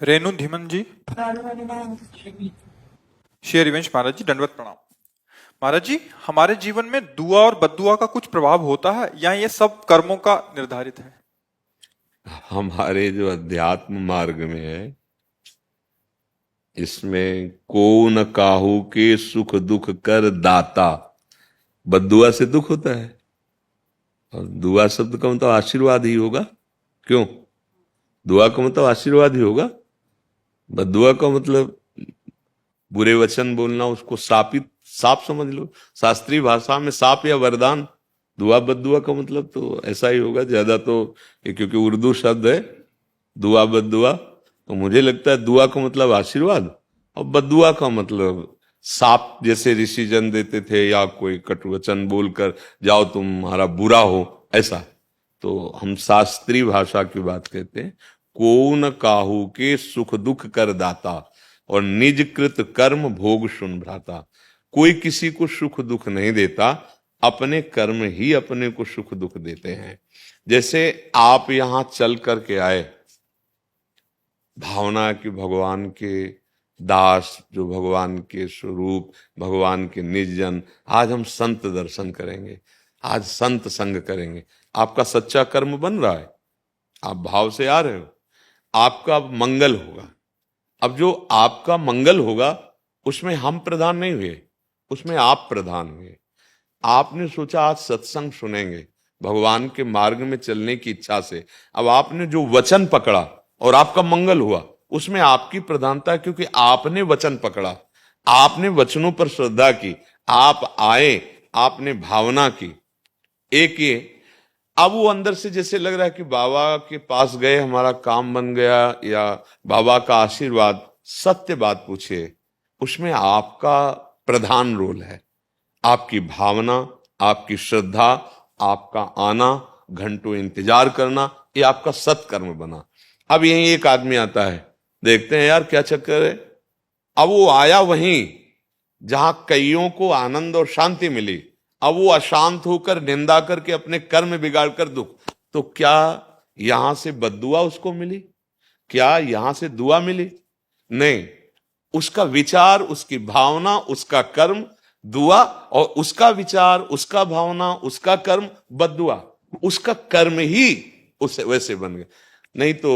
रेणु धीमन जी। श्री हरिवंश महाराज जी, दंडवत प्रणाम। महाराज जी, हमारे जीवन में दुआ और बद्दुआ का कुछ प्रभाव होता है या ये सब कर्मों का निर्धारित है? हमारे जो अध्यात्म मार्ग में है, इसमें को न काहू के सुख दुख कर दाता। बद्दुआ से दुख होता है, और दुआ शब्द का मतलब आशीर्वाद ही होगा। क्यों? दुआ का मतलब आशीर्वाद ही होगा। बद्दुआ का मतलब बुरे वचन बोलना, उसको शापित, साप समझ लो। शास्त्रीय भाषा में साप या वरदान। दुआ बद्दुआ का मतलब तो ऐसा ही होगा ज्यादा तो, क्योंकि उर्दू शब्द है दुआ बद्दुआ, तो मुझे लगता है दुआ का मतलब आशीर्वाद और बद्दुआ का मतलब साप, जैसे ऋषि जन देते थे, या कोई कटुवचन बोलकर जाओ तुम्हारा बुरा हो, ऐसा। तो हम शास्त्रीय भाषा की बात कहते हैं। को न काहू के सुख दुख कर दाता, और निज कृत कर्म भोग सुन भ्राता। कोई किसी को सुख दुख नहीं देता, अपने कर्म ही अपने को सुख दुख देते हैं। जैसे आप यहां चल करके आए, भावना कि भगवान के दास, जो भगवान के स्वरूप, भगवान के निजजन, आज हम संत दर्शन करेंगे, आज संत संग करेंगे। आपका सच्चा कर्म बन रहा है, आप भाव से आ रहे हो, आपका मंगल होगा। अब जो आपका मंगल होगा उसमें हम प्रधान नहीं हुए, उसमें आप प्रधान हुए। आपने सोचा आज सत्संग सुनेंगे, भगवान के मार्ग में चलने की इच्छा से। अब आपने जो वचन पकड़ा और आपका मंगल हुआ, उसमें आपकी प्रधानता है, क्योंकि आपने वचन पकड़ा, आपने वचनों पर श्रद्धा की, आप आए, आपने भावना की। एक ये, अब वो अंदर से जैसे लग रहा है कि बाबा के पास गए, हमारा काम बन गया, या बाबा का आशीर्वाद। सत्य बात पूछिए, उसमें आपका प्रधान रोल है। आपकी भावना, आपकी श्रद्धा, आपका आना, घंटों इंतजार करना, ये आपका सत्कर्म बना। अब यही एक आदमी आता है, देखते हैं यार क्या चक्कर है। अब वो आया वहीं जहां कईयों को आनंद और शांति मिली, अब वो अशांत होकर निंदा करके अपने कर्म बिगाड़ कर दुख। तो क्या यहां से बद्दुआ उसको मिली? क्या यहां से दुआ मिली? नहीं। उसका विचार, उसकी भावना, उसका कर्म दुआ, और उसका विचार, उसका भावना, उसका कर्म बद्दुआ। उसका कर्म ही उसे वैसे बन गया। नहीं तो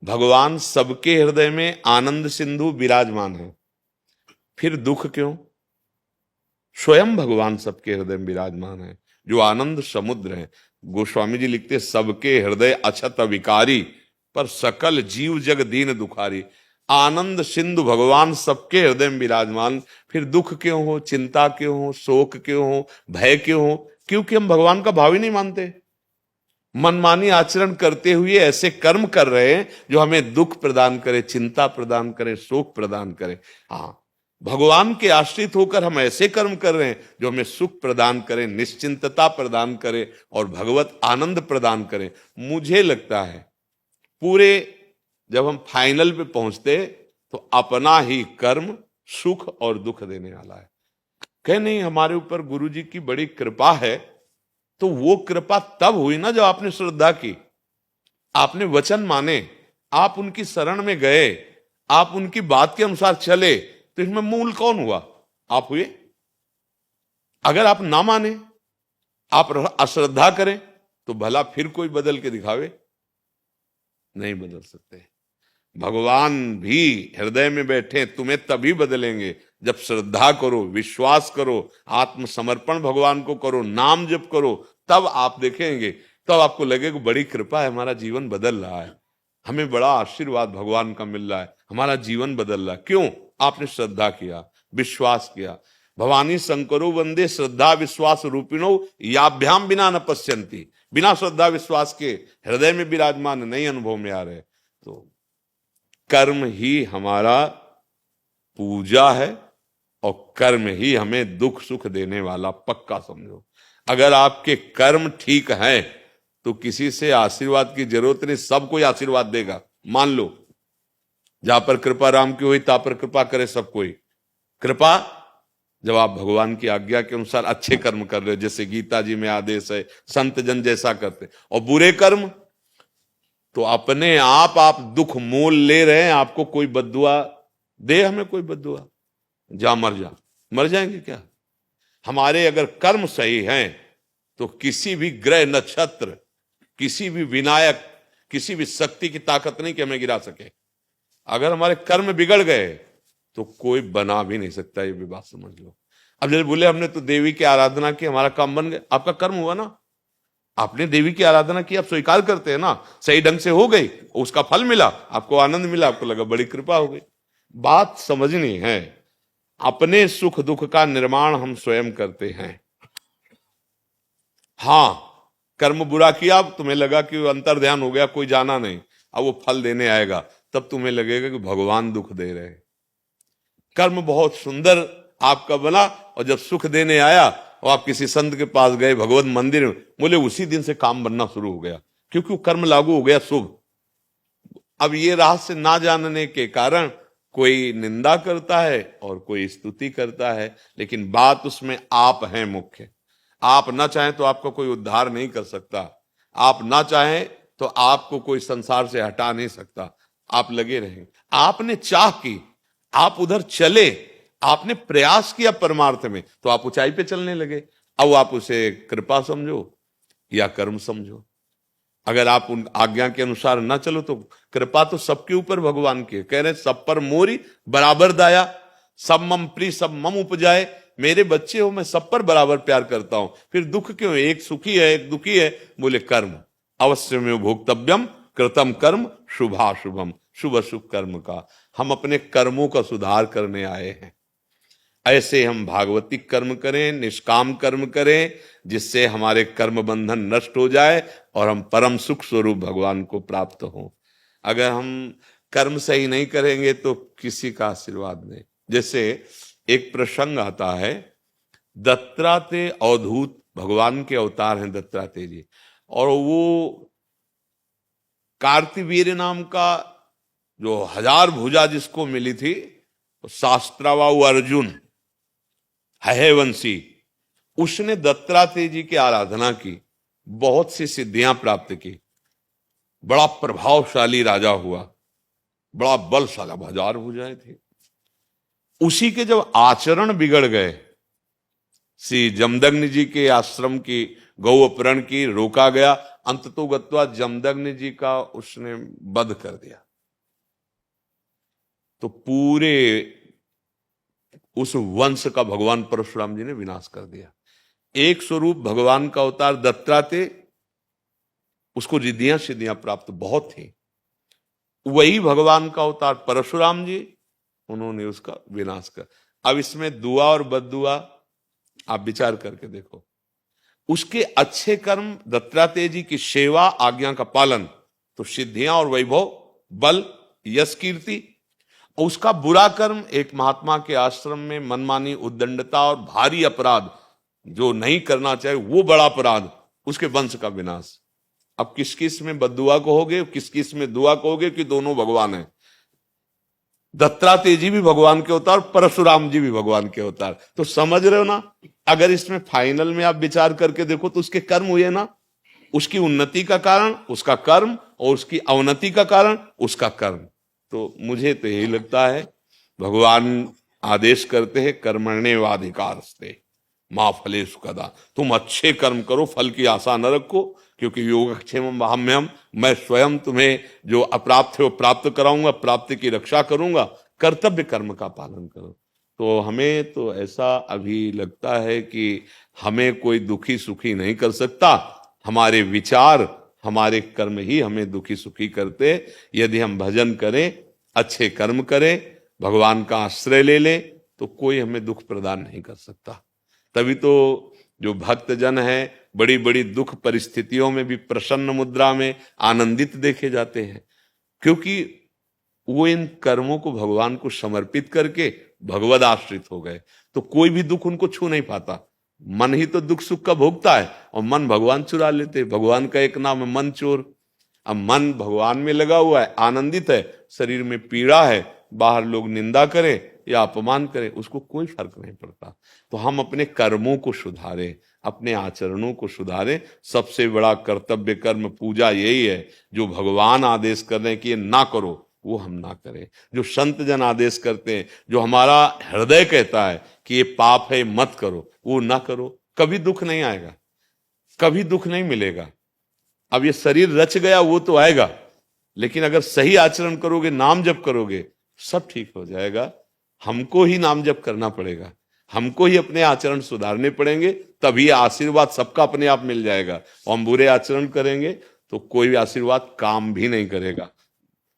भगवान सबके हृदय में आनंद सिंधु विराजमान है, फिर दुख क्यों? स्वयं भगवान सबके हृदय में विराजमान है, जो आनंद समुद्र है। गोस्वामी जी लिखते, सबके हृदय अछत विकारी, पर सकल जीव जग दीन दुखारी। आनंद सिंधु भगवान सबके हृदय में विराजमान, फिर दुख क्यों हो, चिंता क्यों हो, शोक क्यों हो, भय क्यों हो? क्योंकि हम भगवान का भाव ही नहीं मानते। मनमानी आचरण करते हुए ऐसे कर्म कर रहे हैं जो हमें दुख प्रदान करे, चिंता प्रदान करे, शोक प्रदान करे। हाँ, भगवान के आश्रित होकर हम ऐसे कर्म कर रहे हैं जो हमें सुख प्रदान करें, निश्चिंतता प्रदान करें और भगवत आनंद प्रदान करें। मुझे लगता है पूरे, जब हम फाइनल पे पहुंचते तो अपना ही कर्म सुख और दुख देने वाला है। कह नहीं, हमारे ऊपर गुरु जी की बड़ी कृपा है, तो वो कृपा तब हुई ना जब आपने श्रद्धा की, आपने वचन माने, आप उनकी शरण में गए, आप उनकी बात के अनुसार चले। तो इसमें मूल कौन हुआ? आप हुए। अगर आप ना माने, आप अश्रद्धा करें, तो भला फिर कोई बदल के दिखावे, नहीं बदल सकते। भगवान भी हृदय में बैठे, तुम्हें तभी बदलेंगे जब श्रद्धा करो, विश्वास करो, आत्मसमर्पण भगवान को करो, नाम जप करो, तब आप देखेंगे, तब आपको लगेगा बड़ी कृपा है, हमारा जीवन बदल रहा है, हमें बड़ा आशीर्वाद भगवान का मिल रहा है, हमारा जीवन बदल रहा है। क्यों? आपने श्रद्धा किया, विश्वास किया। भवानी शंकरो वंदे श्रद्धा विश्वास रूपिणो याभ्याम बिना न पश्यंती। बिना श्रद्धा विश्वास के हृदय में विराजमान नहीं, अनुभव में आ रहे। तो कर्म ही हमारा पूजा है, और कर्म ही हमें दुख सुख देने वाला, पक्का समझो। अगर आपके कर्म ठीक हैं तो किसी से आशीर्वाद की जरूरत नहीं, सब कोई आशीर्वाद देगा। मान लो जहां पर कृपा राम की हुई, ता पर कृपा करे सब कोई। कृपा जब आप भगवान की आज्ञा के अनुसार अच्छे कर्म कर रहे हो, जैसे गीता जी में आदेश है संत जन जैसा करते, और बुरे कर्म तो अपने आप दुख मोल ले रहे हैं। आपको कोई बद्दुआ दे, हमें कोई बद्दुआ, जा मर जाएंगे क्या? हमारे अगर कर्म सही हैं तो किसी भी ग्रह नक्षत्र, किसी भी विनायक, किसी भी शक्ति की ताकत नहीं कि हमें गिरा सके। अगर हमारे कर्म बिगड़ गए तो कोई बना भी नहीं सकता, ये भी बात समझ लो। अब जैसे बोले हमने तो देवी की आराधना की, हमारा काम बन गया, आपका कर्म हुआ ना, आपने देवी की आराधना की, आप स्वीकार करते हैं ना, सही ढंग से हो गई, उसका फल मिला, आपको आनंद मिला, आपको लगा बड़ी कृपा हो गई। बात समझनी है, अपने सुख दुख का निर्माण हम स्वयं करते हैं। हाँ, कर्म बुरा किया, तुम्हें लगा कि अंतर ध्यान हो गया, कोई जाना नहीं, अब वो फल देने आएगा, तब तुम्हें लगेगा कि भगवान दुख दे रहे हैं। कर्म बहुत सुंदर आपका बना और जब सुख देने आया और आप किसी संत के पास गए, भगवत मंदिर में, बोले उसी दिन से काम बनना शुरू हो गया, क्योंकि वो कर्म लागू हो गया शुभ। अब ये रहस्य ना जानने के कारण कोई निंदा करता है और कोई स्तुति करता है, लेकिन बात उसमें आप हैं मुख्य। आप ना चाहें तो आपका कोई उद्धार नहीं कर सकता, आप ना चाहें तो आपको कोई संसार से हटा नहीं सकता, आप लगे रहेंगे। आपने चाह की, आप उधर चले, आपने प्रयास किया परमार्थ में, तो आप ऊंचाई पे चलने लगे। अब आप उसे कृपा समझो या कर्म समझो। अगर आप उन आज्ञा के अनुसार ना चलो तो कृपा तो सबके ऊपर भगवान की है। कह रहे सब पर मोरी बराबर दाया, सब मम प्रिय सब मम उपजाए। मेरे बच्चे हो, मैं सब पर बराबर प्यार करता हूं, फिर दुख क्यों? एक सुखी है एक दुखी है। बोले कर्म अवश्य में भोक्तव्यम कृतम कर्म शुभाशुभम, शुभ अशुभ कर्म का हम अपने कर्मों का सुधार करने आए हैं। ऐसे हम भागवतिक कर्म करें, निष्काम कर्म करें, जिससे हमारे कर्म बंधन नष्ट हो जाए और हम परम सुख स्वरूप भगवान को प्राप्त हो। अगर हम कर्म सही नहीं करेंगे तो किसी का आशीर्वाद नहीं। जैसे एक प्रसंग आता है, दत्तात्रेय अवधूत भगवान के अवतार हैं दत्तात्रेय जी, और वो कार्तिवीर्य नाम का जो 1000 भुजा जिसको मिली थी, शास्त्रावाऊ अर्जुन है वंशी, उसने दत्तात्रेय जी की आराधना की, बहुत सी सिद्धियां प्राप्त की, बड़ा प्रभावशाली राजा हुआ, बड़ा बलशाली, 1000 भुजाएं थी। उसी के जब आचरण बिगड़ गए, श्री जमदग्नि जी के आश्रम की गौ अपहरण की रोका गया, अंततोगत्वा जमदग्नि जी का उसने वध कर दिया, तो पूरे उस वंश का भगवान परशुराम जी ने विनाश कर दिया। एक स्वरूप भगवान का अवतार दत्तात्रेय, उसको रिद्धियां सिद्धियां प्राप्त बहुत थी। वही भगवान का अवतार परशुराम जी, उन्होंने उसका विनाश कर। अब इसमें दुआ और बद्दुआ आप विचार करके देखो। उसके अच्छे कर्म, दत्तात्रेय जी की सेवा, आज्ञा का पालन, तो सिद्धियां और वैभव, बल, यश, कीर्ति। उसका बुरा कर्म, एक महात्मा के आश्रम में मनमानी, उद्दंडता और भारी अपराध जो नहीं करना चाहिए, वो बड़ा अपराध, उसके वंश का विनाश। अब किस किस में बद्दुआ कहोगे, किस किस में दुआ कहोगे, कि दोनों भगवान हैं। दत्तात्रेय जी भी भगवान के अवतार, परशुराम जी भी भगवान के अवतार। तो समझ रहे हो ना, अगर इसमें फाइनल में आप विचार करके देखो तो उसके कर्म हुए ना, उसकी उन्नति का कारण उसका कर्म, और उसकी अवनति का कारण उसका कर्म। तो मुझे तो यही लगता है, भगवान आदेश करते हैं कर्मण्येवाधिकारस्ते मां फलेषु कदा, तुम अच्छे कर्म करो, फल की आशा न रखो, क्योंकि योगक्षेमम वहाम्यहम्, मैं स्वयं तुम्हें जो अप्राप्त है वो प्राप्त कराऊंगा, प्राप्ति की रक्षा करूंगा, कर्तव्य कर्म का पालन करो। तो हमें तो ऐसा अभी लगता है कि हमें कोई दुखी सुखी नहीं कर सकता, हमारे विचार, हमारे कर्म ही हमें दुखी सुखी करते। यदि हम भजन करें, अच्छे कर्म करें, भगवान का आश्रय ले लें, तो कोई हमें दुख प्रदान नहीं कर सकता। तभी तो जो भक्त जन है बड़ी बड़ी दुख परिस्थितियों में भी प्रसन्न मुद्रा में आनंदित देखे जाते हैं, क्योंकि वो इन कर्मों को भगवान को समर्पित करके भगवद आश्रित हो गए। तो कोई भी दुख उनको छू नहीं पाता। मन ही तो दुख सुख का भोगता है, और मन भगवान चुरा लेते। भगवान का एक नाम है मन चोर। अब मन भगवान में लगा हुआ है, आनंदित है, शरीर में पीड़ा है, बाहर लोग निंदा करें या अपमान करें, उसको कोई फर्क नहीं पड़ता। तो हम अपने कर्मों को सुधारें, अपने आचरणों को सुधारें। सबसे बड़ा कर्तव्य कर्म पूजा यही है। जो भगवान आदेश कर रहे हैं कि ये ना करो, वो हम ना करें। जो संत जन आदेश करते हैं, जो हमारा हृदय कहता है कि ये पाप है मत करो, वो ना करो। कभी दुख नहीं आएगा, कभी दुख नहीं मिलेगा। अब ये शरीर रच गया वो तो आएगा, लेकिन अगर सही आचरण करोगे, नाम जप करोगे, सब ठीक हो जाएगा। हमको ही नाम जप करना पड़ेगा, हमको ही अपने आचरण सुधारने पड़ेंगे, तभी आशीर्वाद सबका अपने आप मिल जाएगा। और हम बुरे आचरण करेंगे तो कोई भी आशीर्वाद काम भी नहीं करेगा।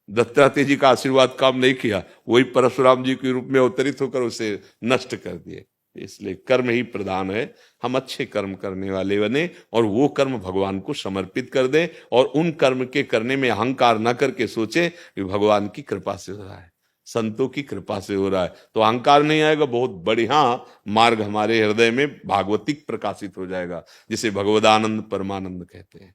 दत्तात्रेय जी का आशीर्वाद काम नहीं किया, वही परशुराम जी के रूप में अवतरित होकर उसे नष्ट कर दिए। इसलिए कर्म ही प्रधान है। हम अच्छे कर्म करने वाले बने और वो कर्म भगवान को समर्पित कर दें, और उन कर्म के करने में अहंकार न करके सोचे कि भगवान की कृपा से हो रहा है, संतों की कृपा से हो रहा है, तो अहंकार नहीं आएगा। बहुत बढ़िया मार्ग हमारे हृदय में भागवतिक प्रकाशित हो जाएगा, जिसे भगवदानंद परमानंद कहते हैं।